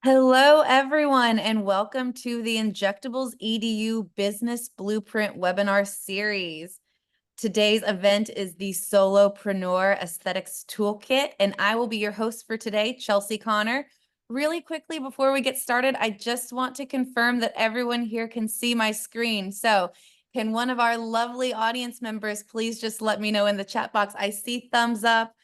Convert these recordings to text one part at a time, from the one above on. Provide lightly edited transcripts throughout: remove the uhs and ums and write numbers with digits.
Hello, everyone, and welcome to the Injectables EDU Business Blueprint webinar series. Today's event is the Solopreneur Aesthetics Toolkit, and I will be your host for today, Chelsea Connor. Really quickly, before we get started, I just want to confirm that everyone here can see my screen. So can one of our lovely audience members please just let me know in the chat box? I see thumbs up.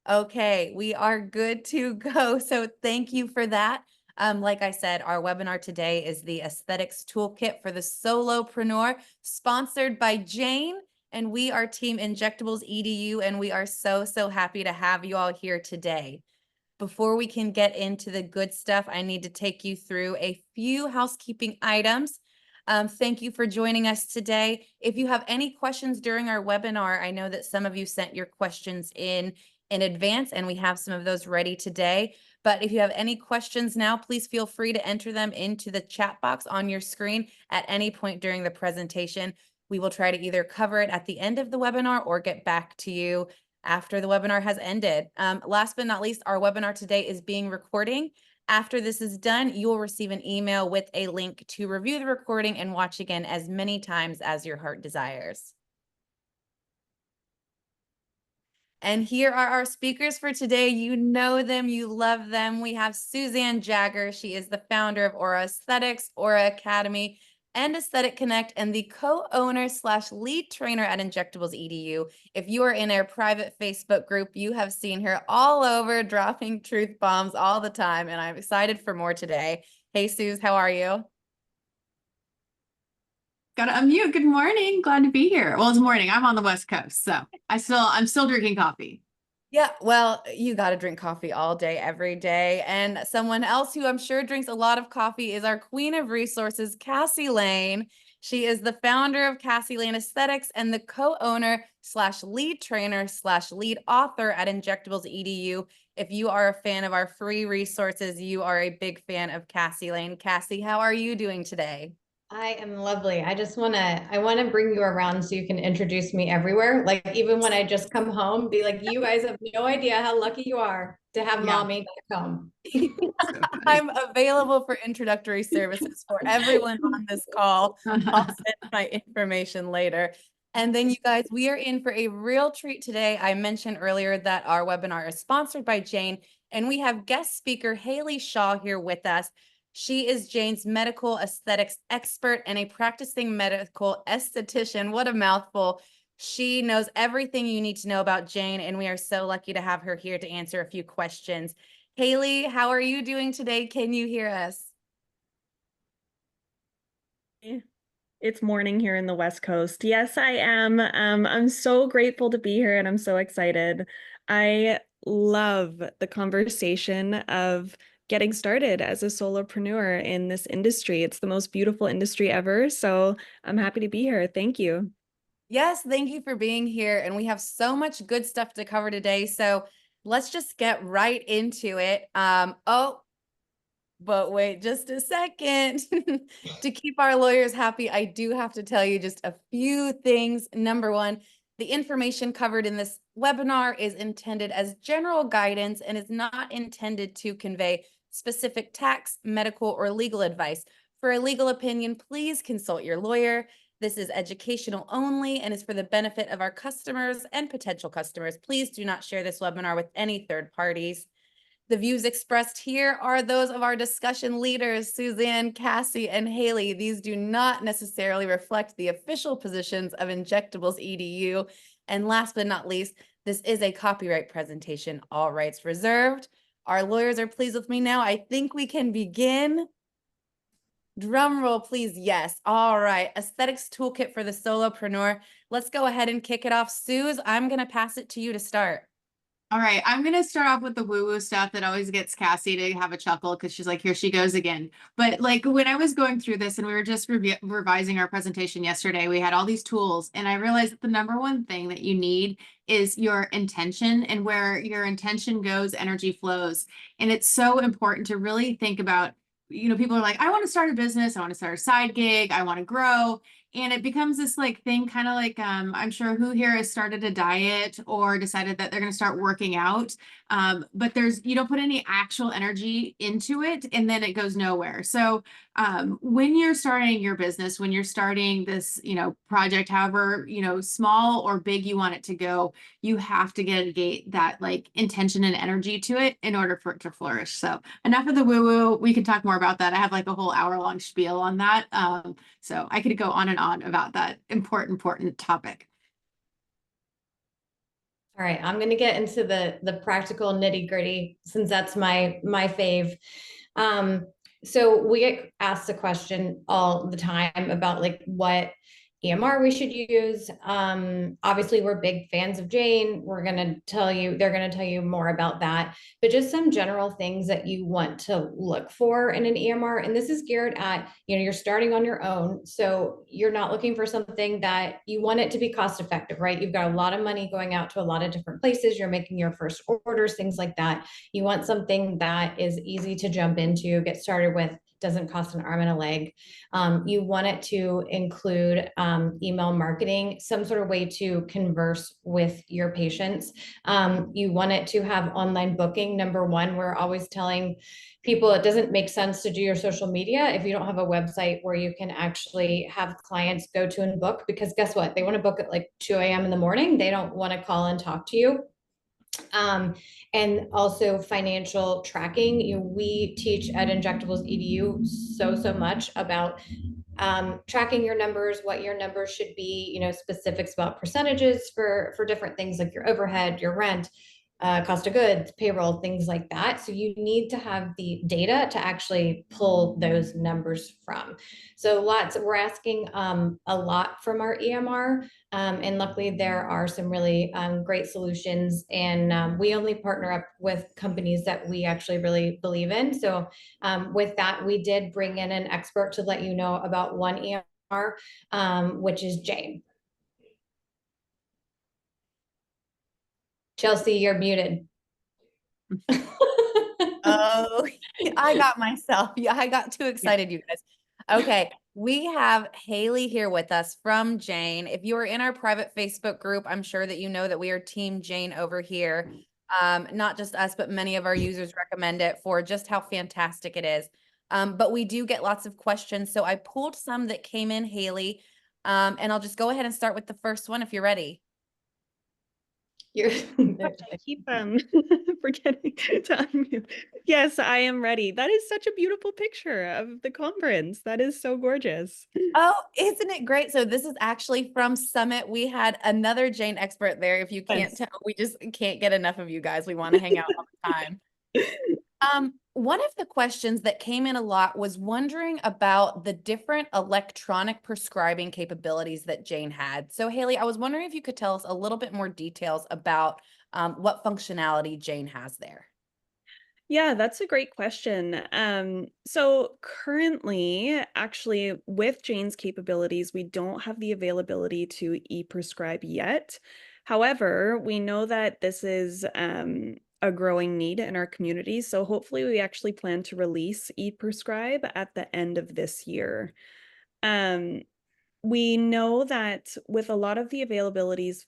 Okay, we are good to go. So thank you for that. Like I said, our webinar today is the Aesthetics Toolkit for the Solopreneur, sponsored by Jane, and we are Team Injectables EDU, and we are so happy to have you all here today. Before we can get into the good stuff, I need to take you through a few housekeeping items. Thank you for joining us today. If you have any questions during our webinar, I know that some of you sent your questions in advance, and we have some of those ready today. But if you have any questions now, please feel free to enter them into the chat box on your screen at any point during the presentation. We will try to either cover it at the end of the webinar or get back to you after the webinar has ended. Last but not least, our webinar today is being recorded. After this is done, you will receive an email with a link to review the recording and watch again as many times as your heart desires. And here are our speakers for today. You know them, you love them. We have Suzanne Jagger. She is the founder of Aura Aesthetics, Aura Academy, and Aesthetic Connect, and the co-owner / lead trainer at Injectables EDU. If you are in our private Facebook group, you have seen her all over dropping truth bombs all the time, and I'm excited for more today. Hey, Suze, how are you? Gotta unmute. Good morning. Glad to be here. Well, it's morning. I'm on the West Coast, so I'm still drinking coffee. Yeah, well, you got to drink coffee all day, every day. And someone else who I'm sure drinks a lot of coffee is our queen of resources, Cassie Lane. She is the founder of Cassie Lane Aesthetics and the co-owner / lead trainer / lead author at Injectables EDU. If you are a fan of our free resources, you are a big fan of Cassie Lane. Cassie, how are you doing today? I am lovely. I want to bring you around so you can introduce me everywhere. Like even when I just come home, be like, you guys have no idea how lucky you are to have mommy back home. I'm available for introductory services for everyone on this call. I'll send my information later. And then you guys, we are in for a real treat today. I mentioned earlier that our webinar is sponsored by Jane, and we have guest speaker Haley Shaw here with us. She is Jane's medical aesthetics expert and a practicing medical esthetician. What a mouthful. She knows everything you need to know about Jane, and we are so lucky to have her here to answer a few questions. Haley, how are you doing today? Can you hear us? It's morning here in the West Coast. Yes, I am. I'm so grateful to be here and I'm so excited. I love the conversation of getting started as a solopreneur in this industry. It's the most beautiful industry ever. So I'm happy to be here. Thank you. Yes, thank you for being here. And we have so much good stuff to cover today. So let's just get right into it. But wait just a second. To keep our lawyers happy, I do have to tell you just a few things. Number one, the information covered in this webinar is intended as general guidance and is not intended to convey specific tax, medical, or legal advice. For a legal opinion, please consult your lawyer. This is educational only and is for the benefit of our customers and potential customers. Please do not share this webinar with any third parties. The views expressed here are those of our discussion leaders, Suzanne, Cassie, and Haley. These do not necessarily reflect the official positions of Injectables EDU. And last but not least, this is a copyright presentation, all rights reserved. Our lawyers are pleased with me now. I think we can begin. Drum roll, please. Yes. All right. Aesthetics toolkit for the solopreneur. Let's go ahead and kick it off. Suze, I'm going to pass it to you to start. All right, I'm going to start off with the woo-woo stuff that always gets Cassie to have a chuckle because she's like, here she goes again. But like when I was going through this and we were just revising our presentation yesterday, we had all these tools and I realized that the number one thing that you need is your intention, and where your intention goes, energy flows. And it's so important to really think about, people are like, I want to start a business, I want to start a side gig, I want to grow. And it becomes this like thing, kind of like, I'm sure who here has started a diet or decided that they're going to start working out. But you don't put any actual energy into it and then it goes nowhere. So when you're starting your business, when you're starting this, project, however, small or big you want it to go, you have to get that like intention and energy to it in order for it to flourish. So enough of the woo woo. We can talk more about that. I have like a whole hour-long spiel on that. So I could go on and on about that important topic. All right, I'm going to get into the practical nitty gritty since that's my fave. So we get asked a question all the time about like what EMR we should use. Obviously, we're big fans of Jane. They're going to tell you more about that, but just some general things that you want to look for in an EMR. And this is geared at, you're starting on your own. So you're not looking for something that you want it to be cost effective, right? You've got a lot of money going out to a lot of different places. You're making your first orders, things like that. You want something that is easy to jump into, get started with, doesn't cost an arm and a leg. You want it to include email marketing, some sort of way to converse with your patients. You want it to have online booking. Number one, we're always telling people it doesn't make sense to do your social media if you don't have a website where you can actually have clients go to and book, because guess what? They want to book at like 2 a.m. in the morning. They don't want to call and talk to you. And also financial tracking. We teach at Injectables EDU so much about tracking your numbers, what your numbers should be, specifics about percentages for different things like your overhead, your rent, cost of goods, payroll, things like that. So you need to have the data to actually pull those numbers from. So we're asking a lot from our EMR. And luckily there are some really great solutions, and we only partner up with companies that we actually really believe in. So with that, we did bring in an expert to let you know about one EMR, which is Jane. Chelsea, you're muted. Oh, I got myself. Yeah, I got too excited, you guys. Okay, we have Haley here with us from Jane. If you are in our private Facebook group, I'm sure that you know that we are Team Jane over here. Not just us, but many of our users recommend it for just how fantastic it is. But we do get lots of questions. So I pulled some that came in, Haley, and I'll just go ahead and start with the first one if you're ready. I keep forgetting to unmute. Yes, I am ready. That is such a beautiful picture of the conference. That is so gorgeous. Oh, isn't it great? So this is actually from Summit. We had another Jane expert there. If you can't tell, we just can't get enough of you guys. We want to hang out all the time. One of the questions that came in a lot was wondering about the different electronic prescribing capabilities that Jane had. So Haley, I was wondering if you could tell us a little bit more details about what functionality Jane has there. Yeah, that's a great question. So currently, actually, with Jane's capabilities, we don't have the availability to e-prescribe yet. However, we know that this is a growing need in our community. So hopefully we actually plan to release e-prescribe at the end of this year. We know that with a lot of the availabilities,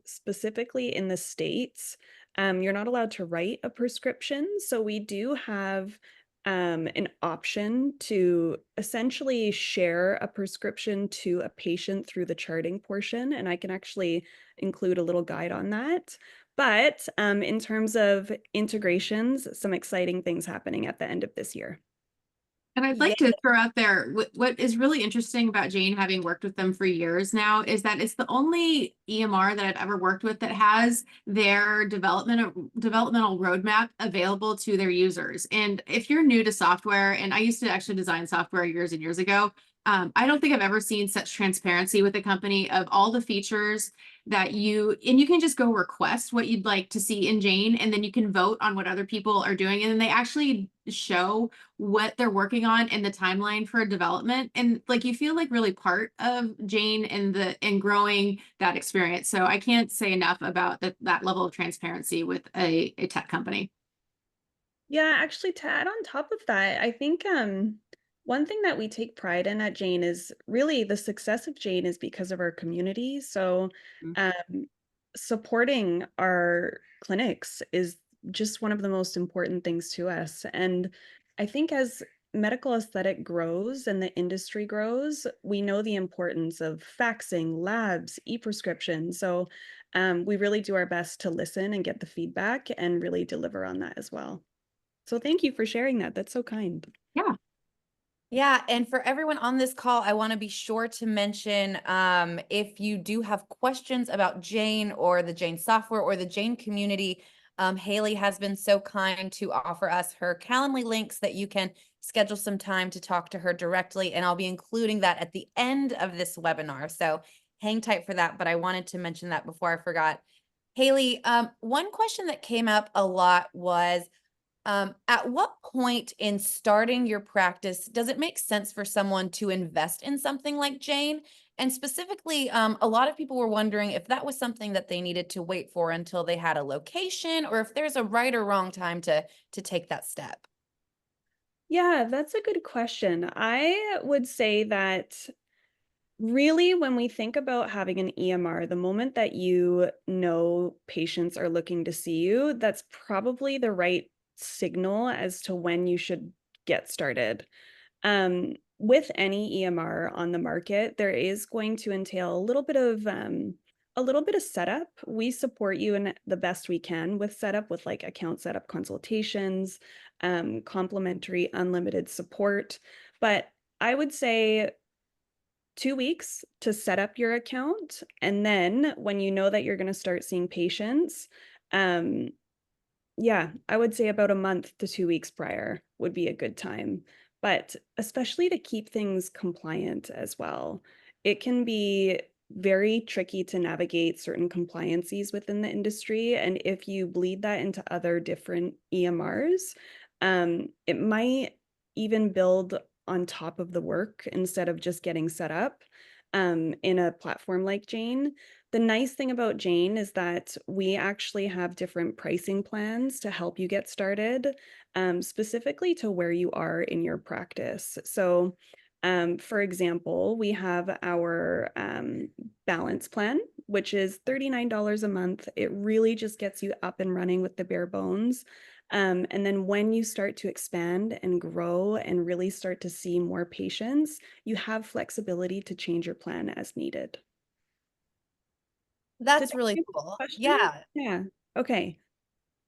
specifically in the States, you're not allowed to write a prescription. So we do have an option to essentially share a prescription to a patient through the charting portion. And I can actually include a little guide on that. But in terms of integrations, some exciting things happening at the end of this year. And I'd like to throw out there what is really interesting about Jane, having worked with them for years now, is that it's the only EMR that I've ever worked with that has their developmental roadmap available to their users. And if you're new to software, and I used to actually design software years and years ago, I don't think I've ever seen such transparency with a company of all the features that you can just go request what you'd like to see in Jane, and then you can vote on what other people are doing. And then they actually show what they're working on and the timeline for development. And like, you feel like really part of Jane and growing that experience. So I can't say enough about that level of transparency with a tech company. Yeah, actually, to add on top of that, I think One thing that we take pride in at Jane is really the success of Jane is because of our community. So, Mm. um, supporting our clinics is just one of the most important things to us. And I think as medical aesthetic grows and the industry grows, we know the importance of faxing, labs, e-prescription. So, we really do our best to listen and get the feedback and really deliver on that as well. So thank you for sharing that. That's so kind. Yeah. Yeah, and for everyone on this call, I want to be sure to mention if you do have questions about Jane or the Jane software or the Jane community, Haley has been so kind to offer us her Calendly links that you can schedule some time to talk to her directly, and I'll be including that at the end of this webinar. So hang tight for that, but I wanted to mention that before I forgot. Haley, one question that came up a lot was, at what point in starting your practice does it make sense for someone to invest in something like Jane? And specifically, a lot of people were wondering if that was something that they needed to wait for until they had a location, or if there's a right or wrong time to take that step. Yeah, that's a good question. I would say that really, when we think about having an EMR, the moment that you know patients are looking to see you, that's probably the right signal as to when you should get started. With any EMR on the market, there is going to entail a little bit of setup. We support you in the best we can with setup, with like account setup consultations, complimentary unlimited support. But I would say 2 weeks to set up your account. And then when you know that you're going to start seeing patients, um, yeah, I would say about a month to 2 weeks prior would be a good time. But especially to keep things compliant as well. It can be very tricky to navigate certain compliances within the industry. And if you bleed that into other different EMRs, it might even build on top of the work instead of just getting set up in a platform like Jane. The nice thing about Jane is that we actually have different pricing plans to help you get started, specifically to where you are in your practice. So, for example, we have our balance plan, which is $39 a month. It really just gets you up and running with the bare bones. And then when you start to expand and grow and really start to see more patients, you have flexibility to change your plan as needed. Did That's that really answer the cool. question? Yeah. Yeah. Okay.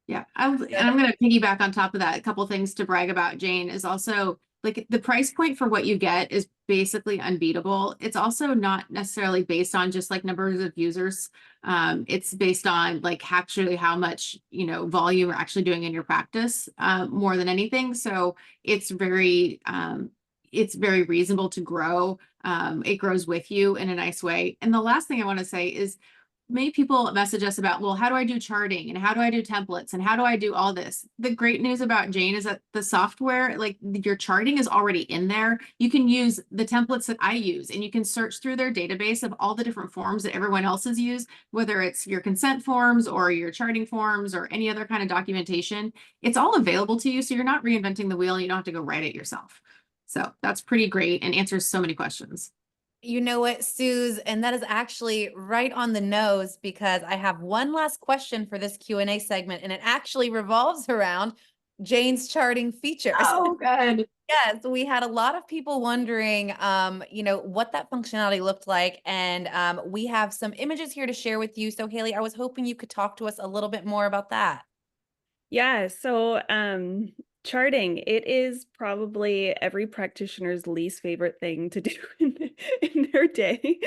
Yeah, and I'm going to piggyback on top of that. A couple things to brag about Jane is also like the price point for what you get is basically unbeatable. It's also not necessarily based on just like numbers of users. It's based on like actually how much, volume you're actually doing in your practice, more than anything. So it's very reasonable to grow. It grows with you in a nice way. And the last thing I want to say is, many people message us about, well, how do I do charting and how do I do templates and how do I do all this? The great news about Jane is that the software, like your charting is already in there. You can use the templates that I use and you can search through their database of all the different forms that everyone else has used, whether it's your consent forms or your charting forms or any other kind of documentation. It's all available to you. So you're not reinventing the wheel and you don't have to go write it yourself. So that's pretty great and answers so many questions. You know what, Suze, and that is actually right on the nose because I have one last question for this Q&A segment, and it actually revolves around Jane's charting features. Oh, good. Yes, we had a lot of people wondering, what that functionality looked like, and we have some images here to share with you. So, Haley, I was hoping you could talk to us a little bit more about that. Yeah, so charting, it is probably every practitioner's least favorite thing to do in their day.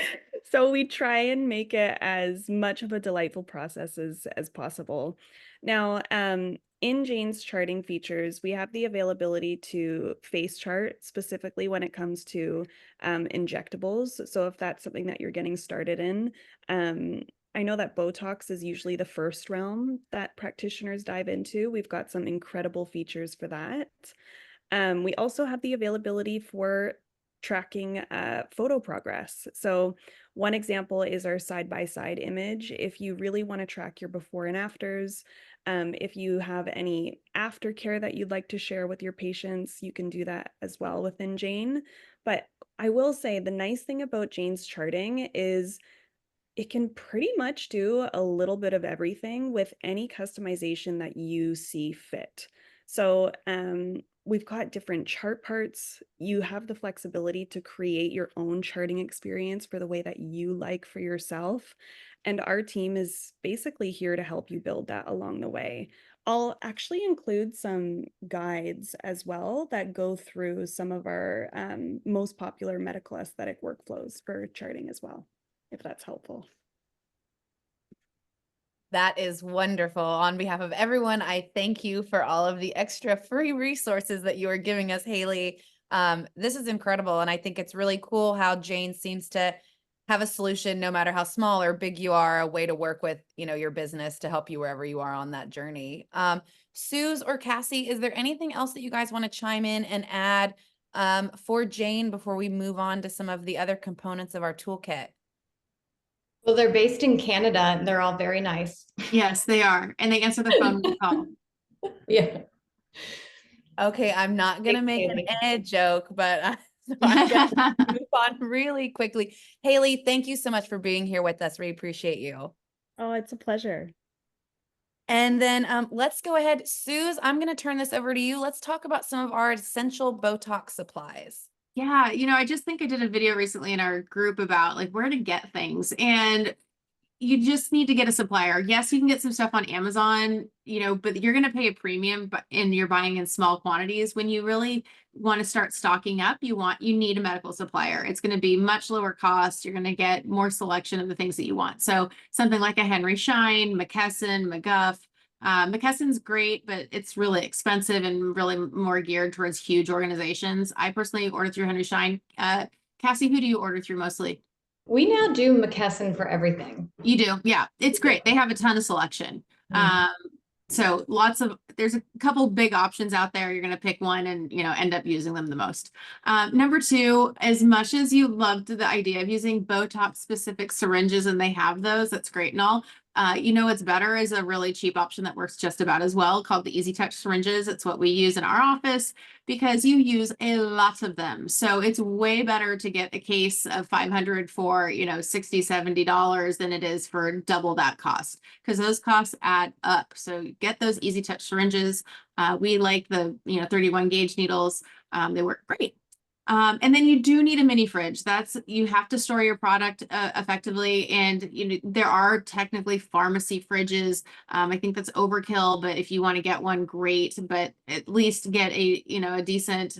So we try and make it as much of a delightful process as possible. Now, in Jane's charting features, we have the availability to face chart specifically when it comes to injectables. So if that's something that you're getting started in, I know that Botox is usually the first realm that practitioners dive into. We've got some incredible features for that. We also have the availability for tracking photo progress. So one example is our side-by-side image. If you really want to track your before and afters, If you have any aftercare that you'd like to share with your patients, you can do that as well within Jane. But I will say the nice thing about Jane's charting is it can pretty much do a little bit of everything with any customization that you see fit. So we've got different chart parts. You have the flexibility to create your own charting experience for the way that you like for yourself. And our team is basically here to help you build that along the way. I'll actually include some guides as well that go through some of our most popular medical aesthetic workflows for charting as well, if that's helpful. That is wonderful. On behalf of everyone, I thank you for all of the extra free resources that you are giving us, Haley. This is incredible. And I think it's really cool how Jane seems to have a solution, no matter how small or big you are, a way to work with, your business to help you wherever you are on that journey. Suze or Cassie, is there anything else that you guys want to chime in and add for Jane before we move on to some of the other components of our toolkit? Well, they're based in Canada and they're all very nice. Yes, they are. And they answer the phone call. Yeah. Okay, I'm not going to Thanks, make Haley. an ed joke, but so I'm going to move on really quickly. Haley, thank you so much for being here with us. We appreciate you. Oh, it's a pleasure. And then let's go ahead. Suze, I'm going to turn this over to you. Let's talk about some of our essential Botox supplies. Yeah, I just think I did a video recently in our group about like where to get things, and you just need to get a supplier. Yes, you can get some stuff on Amazon, but you're going to pay a premium, and you're buying in small quantities. When you really want to start stocking up, you need a medical supplier. It's going to be much lower cost. You're going to get more selection of the things that you want. So something like a Henry Schein, McKesson, McGuff. McKesson's great, but it's really expensive and really more geared towards huge organizations. I personally order through Henry Schein. Cassie, who do you order through mostly? We now do McKesson for everything. You do? Yeah, it's great. They have a ton of selection. So there's a couple big options out there. You're going to pick one and, end up using them the most. Number two, as much as you loved the idea of using Botox specific syringes, and they have those, that's great and all. What's better is a really cheap option that works just about as well, called the Easy Touch syringes. It's what we use in our office because you use a lot of them. So it's way better to get a case of 500 for, $60, $70 than it is for double that cost, because those costs add up. So get those Easy Touch syringes. We like the, 31 gauge needles. They work great. And then you do need a mini fridge. You have to store your product effectively. And there are technically pharmacy fridges. I think that's overkill, but if you want to get one, great. But at least get a decent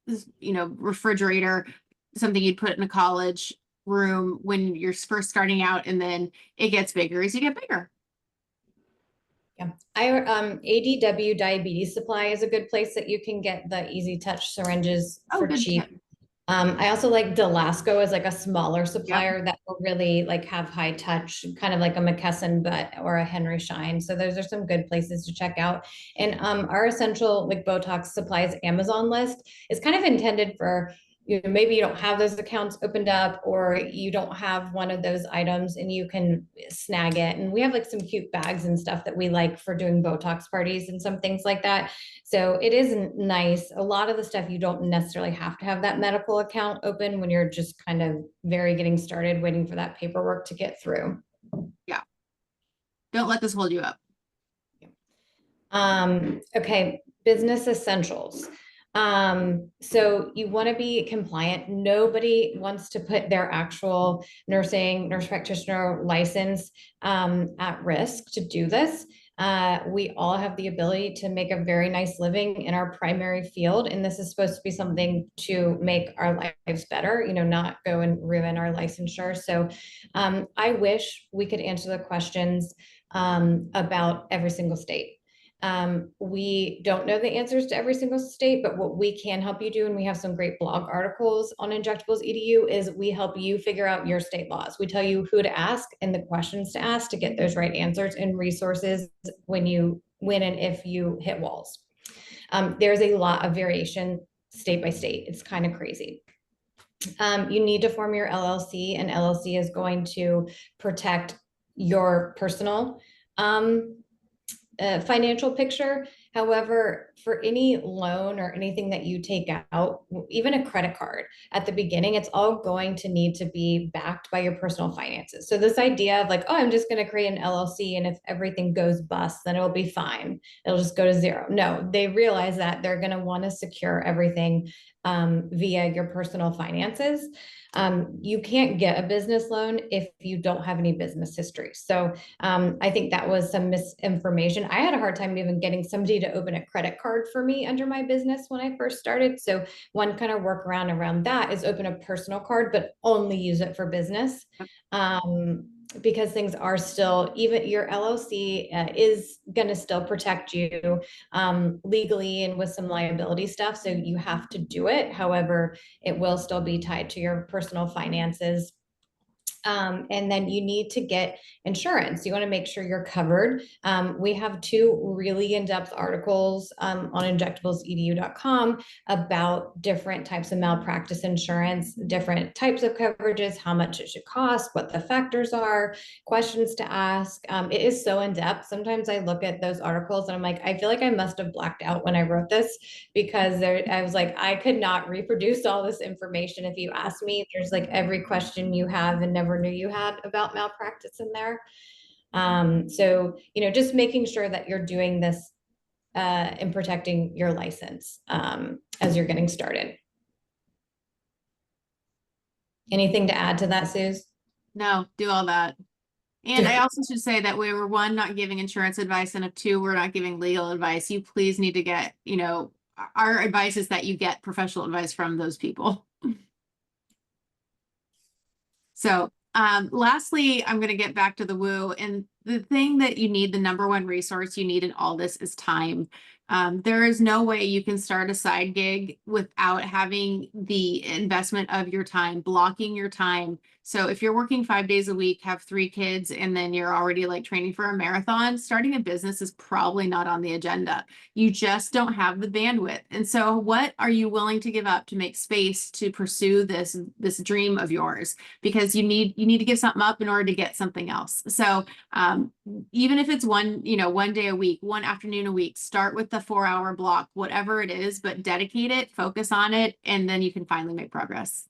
refrigerator, something you'd put in a college room when you're first starting out, and then it gets bigger as you get bigger. Yeah, ADW Diabetes Supply is a good place that you can get the Easy Touch syringes for cheap. I also like Delasco as like a smaller supplier that will really like have high touch, kind of like a McKesson, or a Henry Schein. So those are some good places to check out. And our essential like Botox supplies Amazon list is kind of intended for, maybe you don't have those accounts opened up, or you don't have one of those items and you can snag it. And we have like some cute bags and stuff that we like for doing Botox parties and some things like that. So it is nice. A lot of the stuff you don't necessarily have to have that medical account open when you're just kind of getting started, waiting for that paperwork to get through. Yeah. Don't let this hold you up. Okay. Business essentials. So you want to be compliant. Nobody wants to put their actual nurse practitioner license at risk to do this. We all have the ability to make a very nice living in our primary field, and this is supposed to be something to make our lives better, not go and ruin our licensure. So I wish we could answer the questions about every single state. We don't know the answers to every single state, but what we can help you do, and we have some great blog articles on Injectables EDU, is we help you figure out your state laws. We tell you who to ask and the questions to ask to get those right answers, and resources when and if you hit walls. There's a lot of variation state by state. It's kind of crazy. You need to form your LLC, and LLC is going to protect your personal financial picture. However, for any loan or anything that you take out, even a credit card at the beginning, it's all going to need to be backed by your personal finances. So this idea of like, oh, I'm just going to create an LLC, and if everything goes bust, then it'll be fine. It'll just go to zero. No, they realize that they're going to want to secure everything via your personal finances. You can't get a business loan if you don't have any business history. So I think that was some misinformation. I had a hard time even getting somebody to open a credit card for me under my business when I first started. So one kind of workaround around that is open a personal card, but only use it for business. Because things are still, even your LLC is going to still protect you legally and with some liability stuff. So you have to do it. However, it will still be tied to your personal finances. And then you need to get insurance. You want to make sure you're covered. We have 2 really in-depth articles on injectablesedu.com about different types of malpractice insurance, different types of coverages, how much it should cost, what the factors are, questions to ask. It is so in-depth. Sometimes I look at those articles and I'm like, I feel like I must have blacked out when I wrote this, because I was like, I could not reproduce all this information. If you ask me, there's like every question you have and never knew you had about malpractice in there. So, just making sure that you're doing this and protecting your license as you're getting started. Anything to add to that, Suze? No, do all that. And I also should say that we were, 1, not giving insurance advice, and 2, we're not giving legal advice. You please need to get, our advice is that you get professional advice from those people. So lastly, I'm going to get back to the woo. And the thing that you need, the number 1 resource you need in all this is time. There is no way you can start a side gig without having the investment of your time, blocking your time. So if you're working 5 days a week, have 3 kids, and then you're already like training for a marathon, starting a business is probably not on the agenda. You just don't have the bandwidth. And so what are you willing to give up to make space to pursue this dream of yours? Because you need to give something up in order to get something else. So even if it's one day a week, 1 afternoon a week, start with the 4-hour block, whatever it is, but dedicate it, focus on it, and then you can finally make progress.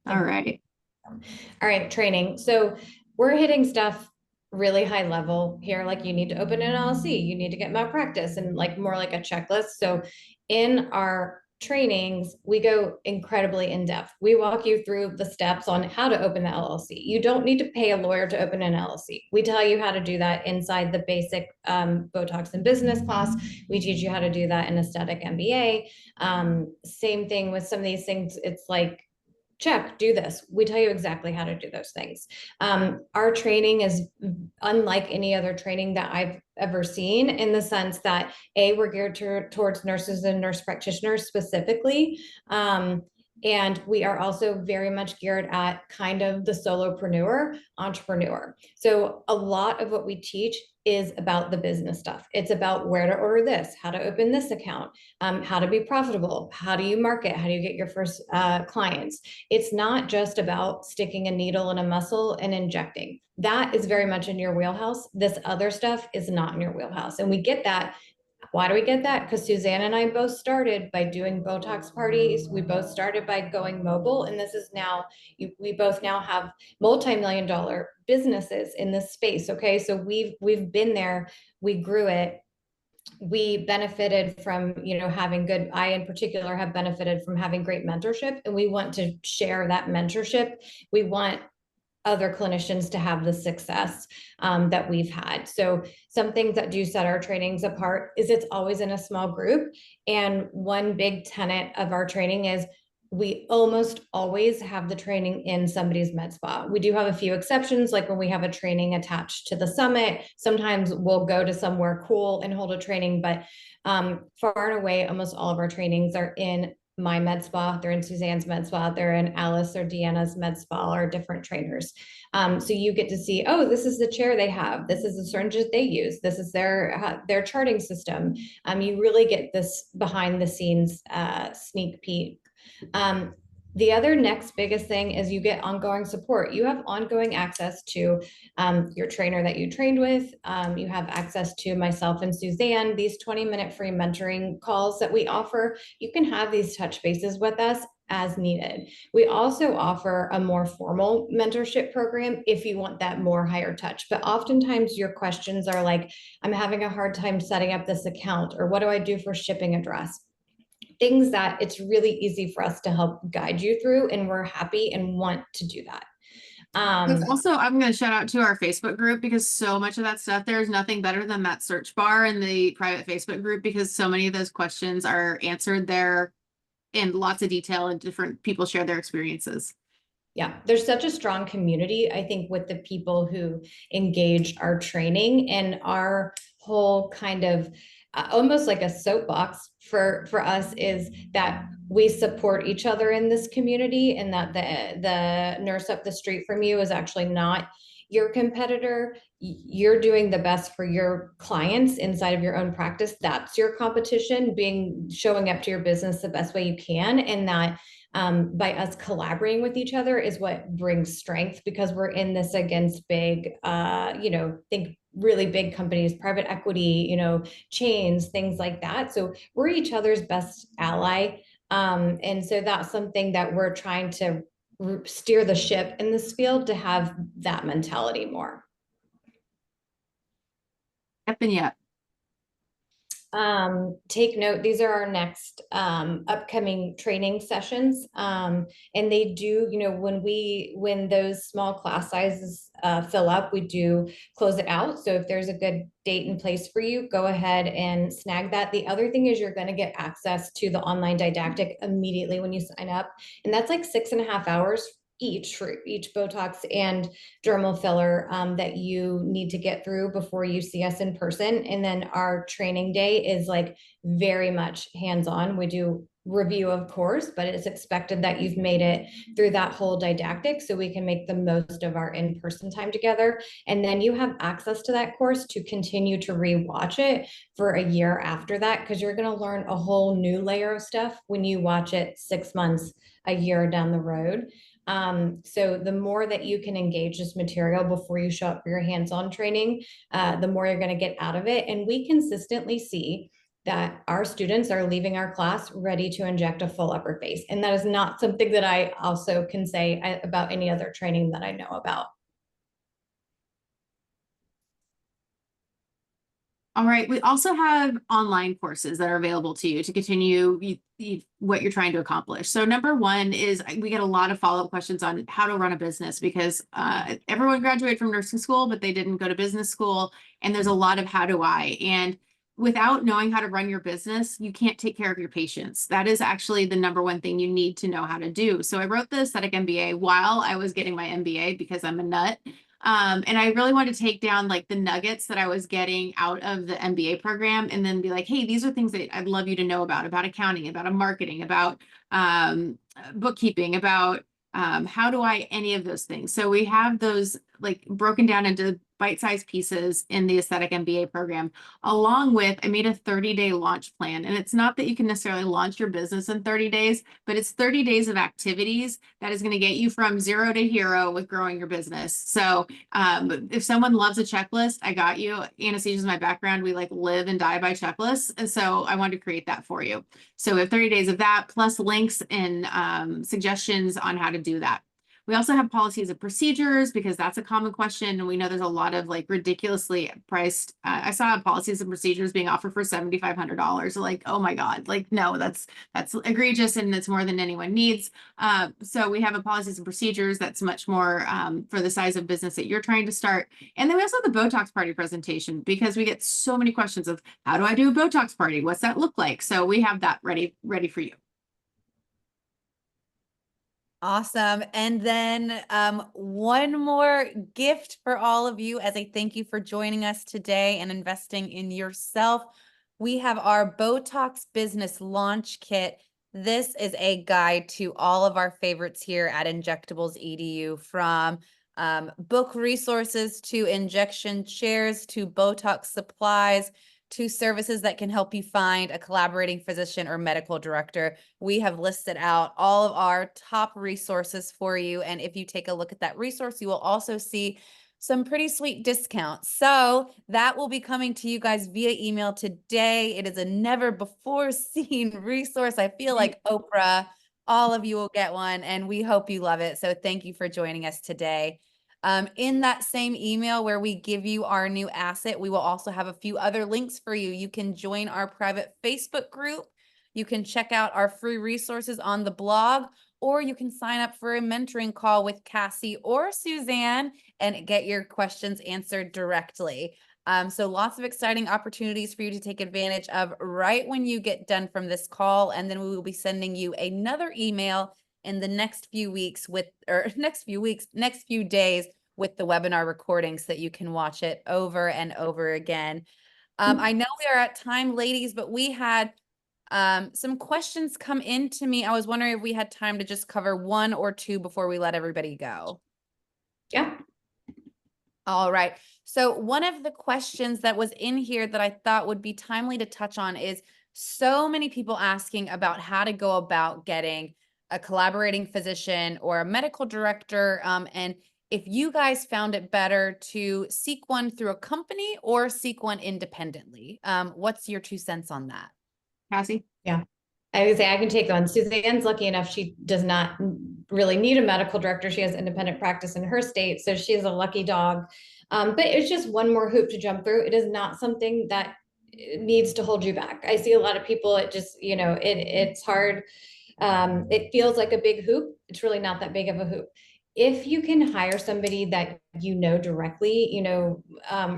All right. All right, training. So we're hitting stuff really high level here. Like you need to open an LLC, you need to get malpractice, and like more like a checklist. So in our trainings, we go incredibly in depth. We walk you through the steps on how to open the LLC. You don't need to pay a lawyer to open an LLC. We tell you how to do that inside the basic Botox and business class. We teach you how to do that in aesthetic MBA. Same thing with some of these things. It's like, check, do this. We tell you exactly how to do those things. Our training is unlike any other training that I've ever seen, in the sense that we're geared towards nurses and nurse practitioners specifically. And we are also very much geared at kind of the solopreneur, entrepreneur. So a lot of what we teach is about the business stuff. It's about where to order this, how to open this account, how to be profitable, how do you market, how do you get your first clients. It's not just about sticking a needle in a muscle and injecting. That is very much in your wheelhouse. This other stuff is not in your wheelhouse. And we get that. Why do we get that? Because Suzanne and I both started by doing Botox parties. We both started by going mobile. And this is now, we both now have multi-million-dollar businesses in this space. Okay. So we've been there. We grew it. We benefited from, having good, I in particular have benefited from having great mentorship, and we want to share that mentorship. We want other clinicians to have the success that we've had. So some things that do set our trainings apart is it's always in a small group. And one big tenet of our training is we almost always have the training in somebody's med spa. We do have a few exceptions, like when we have a training attached to the summit, sometimes we'll go to somewhere cool and hold a training, but far and away, almost all of our trainings are in my med spa, they're in Suzanne's med spa, they're in Alice or Deanna's med spa, or different trainers. So you get to see, oh, this is the chair they have, this is the syringes they use, this is their charting system. You really get this behind the scenes sneak peek. The other next biggest thing is you get ongoing support. You have ongoing access to your trainer that you trained with. You have access to myself and Suzanne, these 20-minute free mentoring calls that we offer. You can have these touch bases with us as needed. We also offer a more formal mentorship program if you want that more higher touch. But oftentimes your questions are like, I'm having a hard time setting up this account, or what do I do for shipping address? Things that it's really easy for us to help guide you through, and we're happy and want to do that. That's also, I'm going to shout out to our Facebook group, because so much of that stuff, there's nothing better than that search bar in the private Facebook group, because so many of those questions are answered there in lots of detail, and different people share their experiences. Yeah, there's such a strong community, I think, with the people who engage our training, and our whole kind of almost like a soapbox for us is that we support each other in this community, and that the nurse up the street from you is actually not your competitor. You're doing the best for your clients inside of your own practice. That's your competition, showing up to your business the best way you can. And that by us collaborating with each other is what brings strength, because we're in this against big, think really big companies, private equity, chains, things like that. So we're each other's best ally. And so that's something that we're trying to steer the ship in this field, to have that mentality more. Yep, and yep. Take note, these are our next upcoming training sessions. And they do, when those small class sizes fill up, we do close it out. So if there's a good date and place for you, go ahead and snag that. The other thing is you're going to get access to the online didactic immediately when you sign up. And that's like 6.5 hours each for each Botox and dermal filler that you need to get through before you see us in person. And then our training day is like very much hands-on. We do review, of course, but it's expected that you've made it through that whole didactic, so we can make the most of our in-person time together. And then you have access to that course to continue to rewatch it for a year after that, because you're going to learn a whole new layer of stuff when you watch it 6 months, a year down the road. So the more that you can engage this material before you show up for your hands-on training, the more you're going to get out of it. And we consistently see that our students are leaving our class ready to inject a full upper face. And that is not something that I also can say about any other training that I know about. All right. We also have online courses that are available to you to continue what you're trying to accomplish. So number one is we get a lot of follow-up questions on how to run a business, because everyone graduated from nursing school, but they didn't go to business school. And there's a lot of how do I, and without knowing how to run your business, you can't take care of your patients. That is actually the number one thing you need to know how to do. So I wrote the aesthetic MBA while I was getting my MBA, because I'm a nut. And I really want to take down like the nuggets that I was getting out of the MBA program, and then be like, hey, these are things that I'd love you to know about accounting, about marketing, about bookkeeping, about how do I any of those things. So we have those like broken down into bite-sized pieces in the aesthetic MBA program, along with, I made a 30-day launch plan. And it's not that you can necessarily launch your business in 30 days, but it's 30 days of activities that is going to get you from 0 to hero with growing your business. So if someone loves a checklist, I got you. Anesthesia is my background. We like live and die by checklists. And so I wanted to create that for you. So we have 30 days of that, plus links and suggestions on how to do that. We also have policies and procedures, because that's a common question. And we know there's a lot of like ridiculously priced. I saw policies and procedures being offered for $7,500. Like, oh my God, like, no, that's egregious, and it's more than anyone needs. So we have a policies and procedures that's much more for the size of business that you're trying to start. And then we also have the Botox party presentation, because we get so many questions of how do I do a Botox party? What's that look like? So we have that ready for you. Awesome. And then one more gift for all of you as a thank you for joining us today and investing in yourself. We have our Botox Business Launch Kit. This is a guide to all of our favorites here at Injectables EDU, from book resources to injection chairs to Botox supplies to services that can help you find a collaborating physician or medical director. We have listed out all of our top resources for you. And if you take a look at that resource, you will also see some pretty sweet discounts. So that will be coming to you guys via email today. It is a never before seen resource. I feel like Oprah. All of you will get one, and we hope you love it. So thank you for joining us today. In that same email where we give you our new asset, we will also have a few other links for you. You can join our private Facebook group. You can check out our free resources on the blog, or you can sign up for a mentoring call with Cassie or Suzanne and get your questions answered directly. So lots of exciting opportunities for you to take advantage of right when you get done from this call. And then we will be sending you another email in the next few weeks next few days with the webinar recording so that you can watch it over and over again. I know we are at time, ladies, but we had some questions come in to me. I was wondering if we had time to just cover one or two before we let everybody go. Yeah. All right. So one of the questions that was in here that I thought would be timely to touch on is so many people asking about how to go about getting a collaborating physician or a medical director. And if you guys found it better to seek one through a company or seek one independently. What's your 2 cents on that? Cassie? Yeah. I would say I can take on. Suzanne's lucky enough. She does not really need a medical director. She has independent practice in her state. So she's a lucky dog. But it's just one more hoop to jump through. It is not something that needs to hold you back. I see a lot of people, it just, it's hard. It feels like a big hoop. It's really not that big of a hoop. If you can hire somebody that you know directly,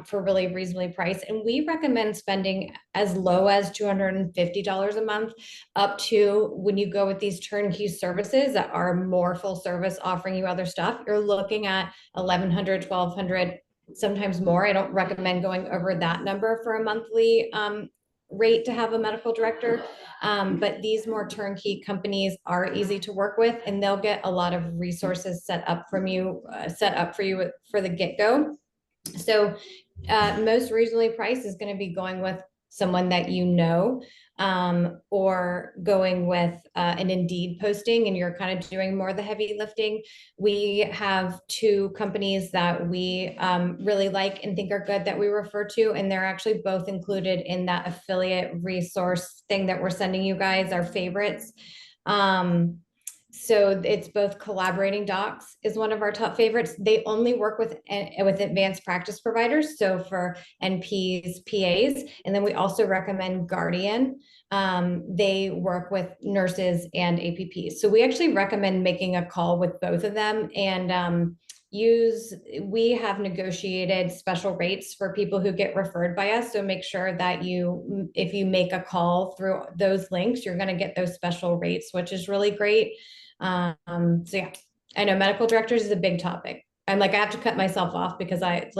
for really reasonably priced, and we recommend spending as low as $250 a month up to, when you go with these turnkey services that are more full service, offering you other stuff, you're looking at $1,100, $1,200, sometimes more. I don't recommend going over that number for a monthly rate to have a medical director. But these more turnkey companies are easy to work with, and they'll get a lot of resources set up for you for the get-go. So most reasonably priced is going to be going with someone that or going with an Indeed posting, and you're kind of doing more of the heavy lifting. We have 2 companies that we really like and think are good that we refer to, and they're actually both included in that affiliate resource thing that we're sending you guys, our favorites. So it's both Collaborating Docs is one of our top favorites. They only work with advanced practice providers, so for NPs, PAs, and then we also recommend Guardian. They work with nurses and APPs. So we actually recommend making a call with both of them, and we have negotiated special rates for people who get referred by us. So make sure that if you make a call through those links, you're going to get those special rates, which is really great. So yeah, I know medical directors is a big topic. I'm like, I have to cut myself off because I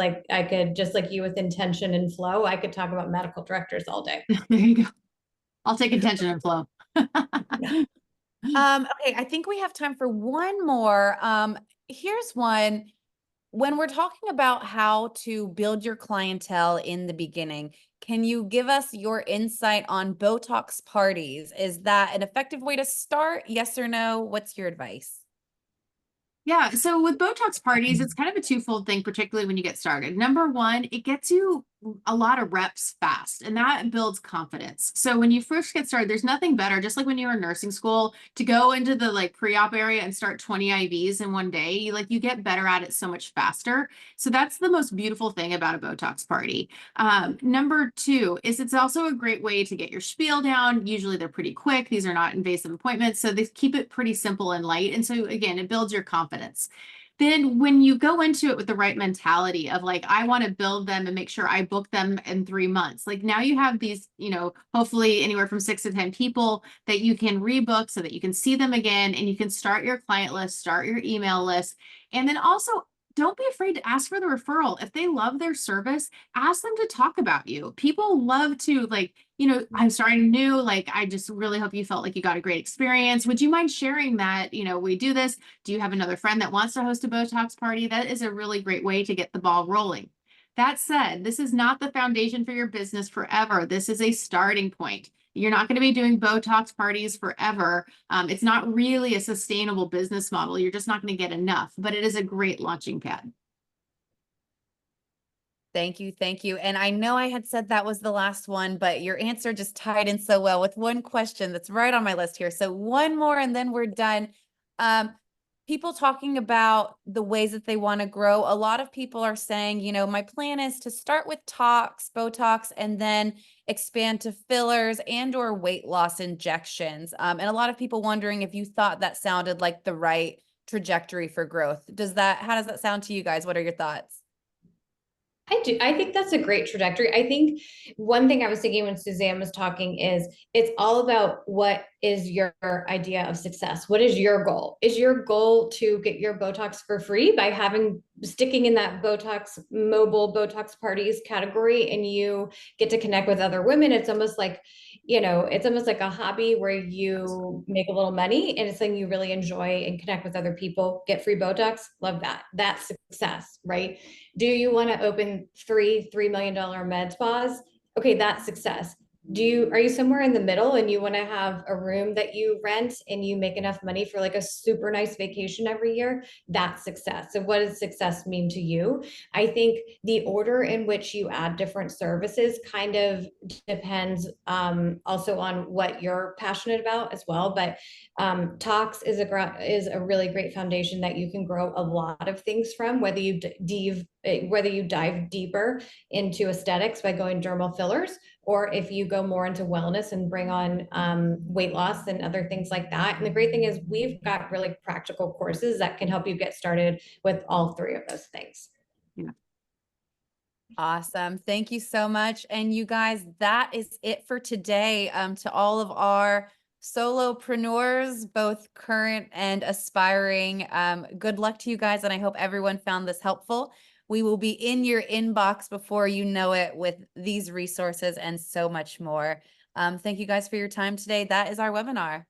could, just like you with intention and flow, I could talk about medical directors all day. There you go. I'll take intention and flow. Okay, I think we have time for one more. Here's one. When we're talking about how to build your clientele in the beginning, can you give us your insight on Botox parties? Is that an effective way to start? Yes or no? What's your advice? Yeah, so with Botox parties, it's kind of a twofold thing, particularly when you get started. Number one, it gets you a lot of reps fast, and that builds confidence. So when you first get started, there's nothing better, just like when you were in nursing school, to go into the pre-op area and start 20 IVs in one day. You get better at it so much faster. So that's the most beautiful thing about a Botox party. Number two is it's also a great way to get your spiel down. Usually they're pretty quick. These are not invasive appointments, so they keep it pretty simple and light. And so again, it builds your confidence. Then when you go into it with the right mentality of I want to build them and make sure I book them in 3 months, now you have these, hopefully anywhere from 6 to 10 people that you can rebook so that you can see them again, and you can start your client list, start your email list. And then also, don't be afraid to ask for the referral. If they love their service, ask them to talk about you. People love to I'm starting new. I just really hope you felt like you got a great experience. Would you mind sharing that? We do this. Do you have another friend that wants to host a Botox party? That is a really great way to get the ball rolling. That said, this is not the foundation for your business forever. This is a starting point. You're not going to be doing Botox parties forever. It's not really a sustainable business model. You're just not going to get enough, but it is a great launching pad. Thank you. Thank you. And I know I had said that was the last one, but your answer just tied in so well with one question that's right on my list here. So one more and then we're done. People talking about the ways that they want to grow. A lot of people are saying, you know, my plan is to start with Botox, and then expand to fillers and or weight loss injections. And a lot of people wondering if you thought that sounded like the right trajectory for growth. How does that sound to you guys? What are your thoughts? I do. I think that's a great trajectory. I think one thing I was thinking when Suzanne was talking is it's all about what is your idea of success? What is your goal? Is your goal to get your Botox for free by sticking in that mobile Botox parties category, and you get to connect with other women? It's almost like, it's almost like a hobby where you make a little money and it's something you really enjoy and connect with other people, get free Botox. Love that. That's success, right? Do you want to open $3 million med spas? Okay, that's success. Are you somewhere in the middle and you want to have a room that you rent and you make enough money for like a super nice vacation every year? That's success. So what does success mean to you? I think the order in which you add different services kind of depends also on what you're passionate about as well. But Tox is a really great foundation that you can grow a lot of things from, whether you dive deeper into aesthetics by going dermal fillers, or if you go more into wellness and bring on weight loss and other things like that. And the great thing is we've got really practical courses that can help you get started with all three of those things. Yeah. Awesome. Thank you so much. And you guys, that is it for today. To all of our solopreneurs, both current and aspiring, good luck to you guys. And I hope everyone found this helpful. We will be in your inbox before you know it with these resources and so much more. Thank you guys for your time today. That is our webinar.